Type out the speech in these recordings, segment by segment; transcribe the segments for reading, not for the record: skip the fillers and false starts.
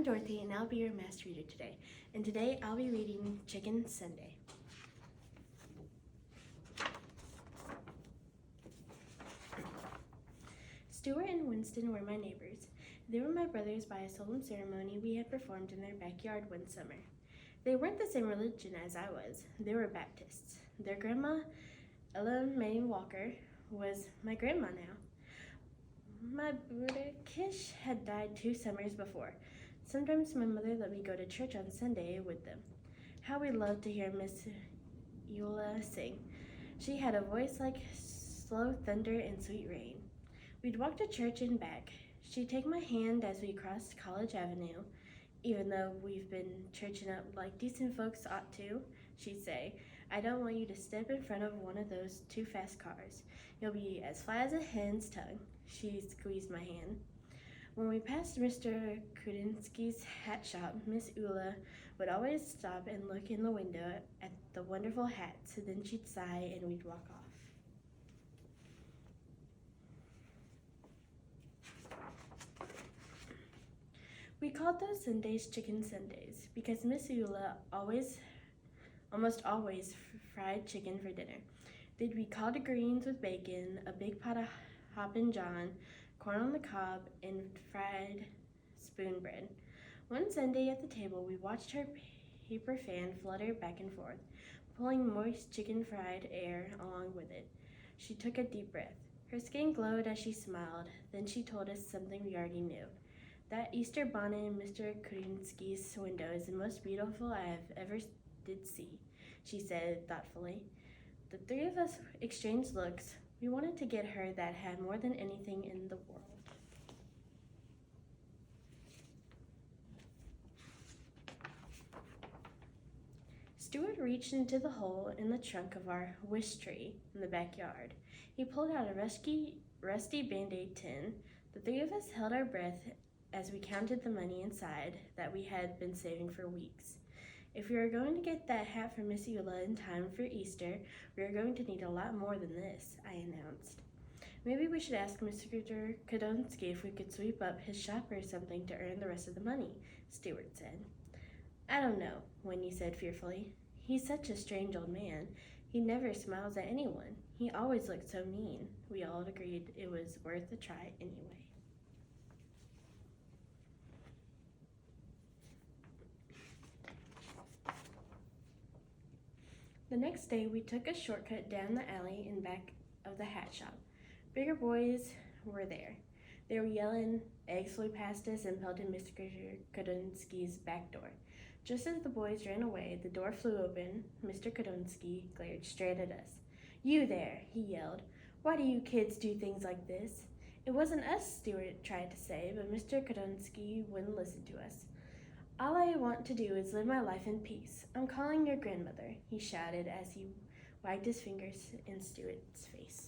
Dorothy, and I'll be your math reader today. And today I'll be reading Chicken Sunday. Stuart and Winston were my neighbors. They were my brothers by a solemn ceremony we had performed in their backyard one summer. They weren't the same religion as I was. They were Baptists. Their grandma, Ella May Walker, was my grandma now. My brother Kish had died 2 summers before. Sometimes my mother let me go to church on Sunday with them. How we loved to hear Miss Eula sing. She had a voice like slow thunder and sweet rain. We'd walk to church and back. She'd take my hand as we crossed College Avenue. Even though we've been churching up like decent folks ought to, she'd say, I don't want you to step in front of one of those too fast cars. You'll be as flat as a hen's tongue. She squeezed my hand. When we passed Mr. Kudinsky's hat shop, Miss Eula would always stop and look in the window at the wonderful hats. Then she'd sigh and we'd walk off. We called those Sundays Chicken Sundays because Miss Eula almost always fried chicken for dinner. They'd be collard greens with bacon, a big pot of Hoppin' John, corn on the cob, and fried spoon bread. One Sunday at the table, we watched her paper fan flutter back and forth, pulling moist chicken fried air along with it. She took a deep breath. Her skin glowed as she smiled. Then she told us something we already knew. That Easter bonnet in Mr. Kudinsky's window is the most beautiful I have ever did see, she said thoughtfully. The 3 of us exchanged looks. We wanted to get her that hat more than anything in the world. Stuart reached into the hole in the trunk of our wish tree in the backyard. He pulled out a rusty Band-Aid tin. The 3 of us held our breath as we counted the money inside that we had been saving for weeks. If we are going to get that hat for Miss Eula in time for Easter, we are going to need a lot more than this, I announced. Maybe we should ask Mr. Kudinsky if we could sweep up his shop or something to earn the rest of the money, Stuart said. I don't know, Wendy said fearfully. He's such a strange old man. He never smiles at anyone. He always looks so mean. We all agreed it was worth a try anyway. The next day, we took a shortcut down the alley in back of the hat shop. Bigger boys were there. They were yelling. Eggs flew past us and pelted Mr. Kudinsky's back door. Just as the boys ran away, the door flew open. Mr. Kudinsky glared straight at us. You there, he yelled. Why do you kids do things like this? It wasn't us, Stuart tried to say, but Mr. Kudinsky wouldn't listen to us. All I want to do is live my life in peace. I'm calling your grandmother, he shouted as he wagged his fingers in Stuart's face.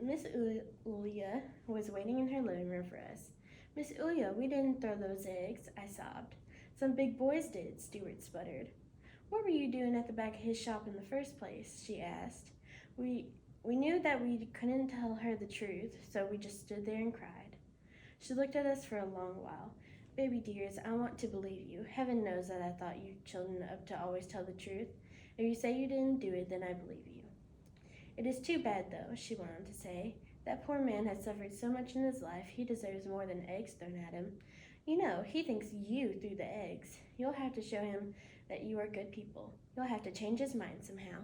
Miss Ulia was waiting in her living room for us. Miss Ulia, we didn't throw those eggs, I sobbed. Some big boys did, Stuart sputtered. What were you doing at the back of his shop in the first place? She asked. We knew that we couldn't tell her the truth, so we just stood there and cried. She looked at us for a long while. Baby dears, I want to believe you. Heaven knows that I thought you children up to always tell the truth. If you say you didn't do it, then I believe you. It is too bad, though, she went on to say. That poor man has suffered so much in his life, he deserves more than eggs thrown at him. You know, he thinks you threw the eggs. You'll have to show him that you are good people. You'll have to change his mind somehow.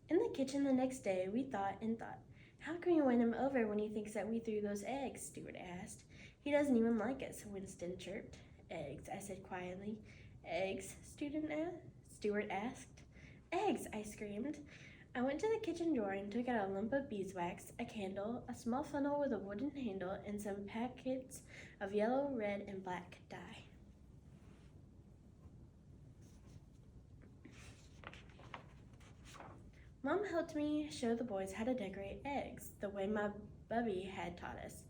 In the kitchen the next day, we thought and thought. How can we win him over when he thinks that we threw those eggs? Stuart asked. He doesn't even like us, Winston chirped. Eggs, I said quietly. Eggs, Stuart asked. Eggs, I screamed. I went to the kitchen drawer and took out a lump of beeswax, a candle, a small funnel with a wooden handle, and some packets of yellow, red, and black dye. Mom helped me show the boys how to decorate eggs, the way my bubby had taught us.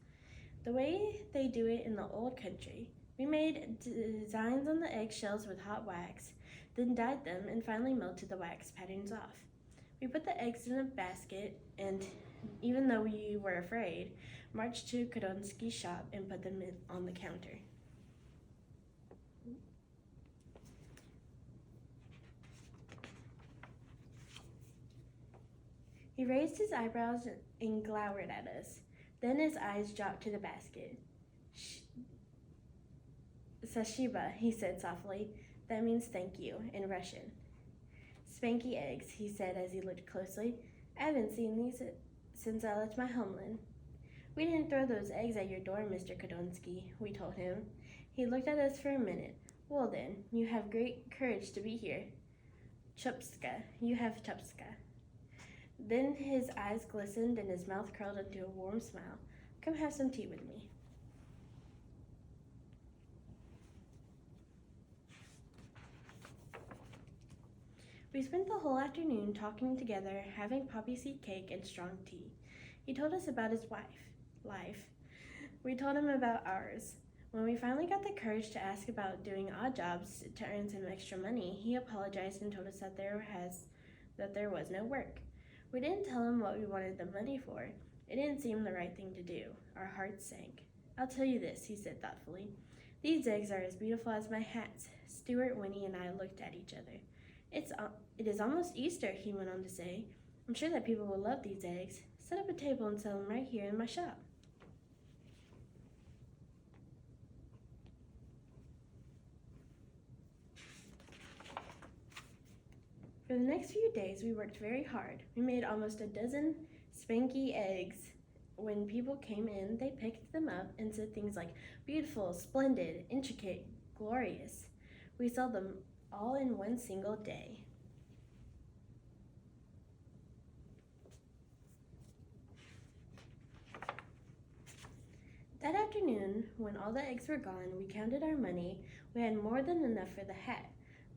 The way they do it in the old country. We made designs on the eggshells with hot wax, then dyed them and finally melted the wax patterns off. We put the eggs in a basket and, even though we were afraid, marched to Kodonsky's shop and put them on the counter. He raised his eyebrows and glowered at us. Then his eyes dropped to the basket. Sashiba, he said softly. That means thank you in Russian. Spanky eggs, he said as he looked closely. I haven't seen these since I left my homeland. We didn't throw those eggs at your door, Mr. Kodonsky, we told him. He looked at us for a minute. Well then, you have great courage to be here. Chupska, you have chupska. Then his eyes glistened and his mouth curled into a warm smile. Come have some tea with me. We spent the whole afternoon talking together, having poppy seed cake and strong tea. He told us about his life. We told him about ours. When we finally got the courage to ask about doing odd jobs to earn some extra money, he apologized and told us that there was no work. We didn't tell him what we wanted the money for. It didn't seem the right thing to do. Our hearts sank. I'll tell you this, he said thoughtfully. These eggs are as beautiful as my hats. Stuart, Winnie, and I looked at each other. It is almost Easter, he went on to say. I'm sure that people will love these eggs. Set up a table and sell them right here in my shop. For the next few days, we worked very hard. We made almost a dozen spanky eggs. When people came in, they picked them up and said things like beautiful, splendid, intricate, glorious. We sold them all in one single day. That afternoon, when all the eggs were gone, we counted our money. We had more than enough for the hat.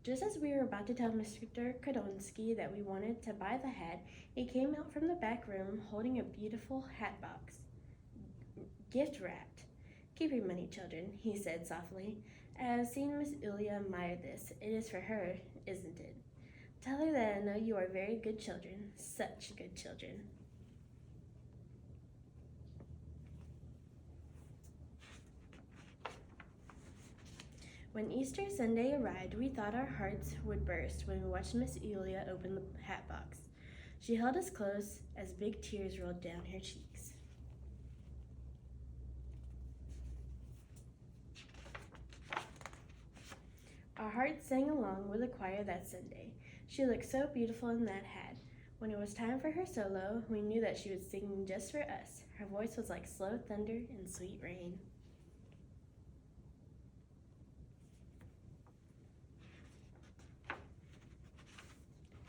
Just as we were about to tell Mr. Kodonsky that we wanted to buy the hat, he came out from the back room holding a beautiful hat box, gift wrapped. Keep your money, children, he said softly. I have seen Miss Ilya admire this. It is for her, isn't it? Tell her that I know you are very good children, such good children. When Easter Sunday arrived, we thought our hearts would burst when we watched Miss Ilya open the hat box. She held us close as big tears rolled down her cheeks. Our hearts sang along with the choir that Sunday. She looked so beautiful in that hat. When it was time for her solo, we knew that she was singing just for us. Her voice was like slow thunder and sweet rain.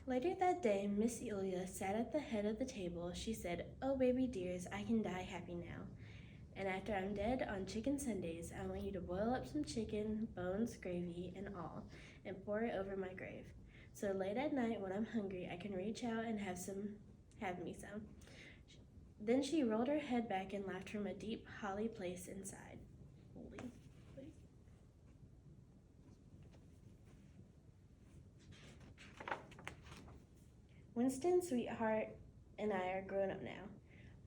Later that day, Miss Ilya sat at the head of the table. She said, "Oh, baby dears, I can die happy now. And after I'm dead on chicken Sundays, I want you to boil up some chicken, bones, gravy, and all, and pour it over my grave. So late at night when I'm hungry, I can reach out and have me some." Then she rolled her head back and laughed from a deep, holly place inside. Holy. Winston, sweetheart, and I are grown up now.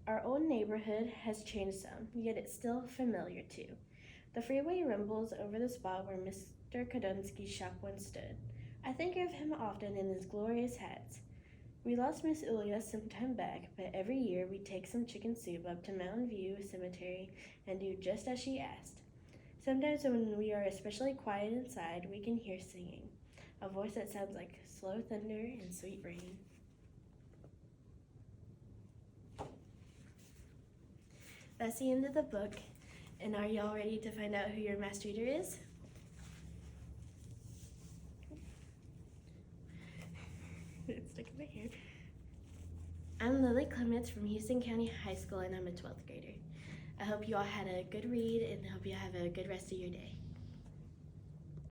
Our old neighborhood has changed some, yet it's still familiar too. The freeway rumbles over the spot where Mr. Kodonsky's shop once stood. I think of him often in his glorious hats. We lost Miss Ilya some time back, but every year we take some chicken soup up to Mountain View Cemetery and do just as she asked. Sometimes when we are especially quiet inside, we can hear singing, a voice that sounds like slow thunder and sweet rain. That's the end of the book, and are y'all ready to find out who your master reader is? It's stuck in my hair. I'm Lily Clements from Houston County High School, and I'm a 12th grader. I hope you all had a good read, and hope you have a good rest of your day.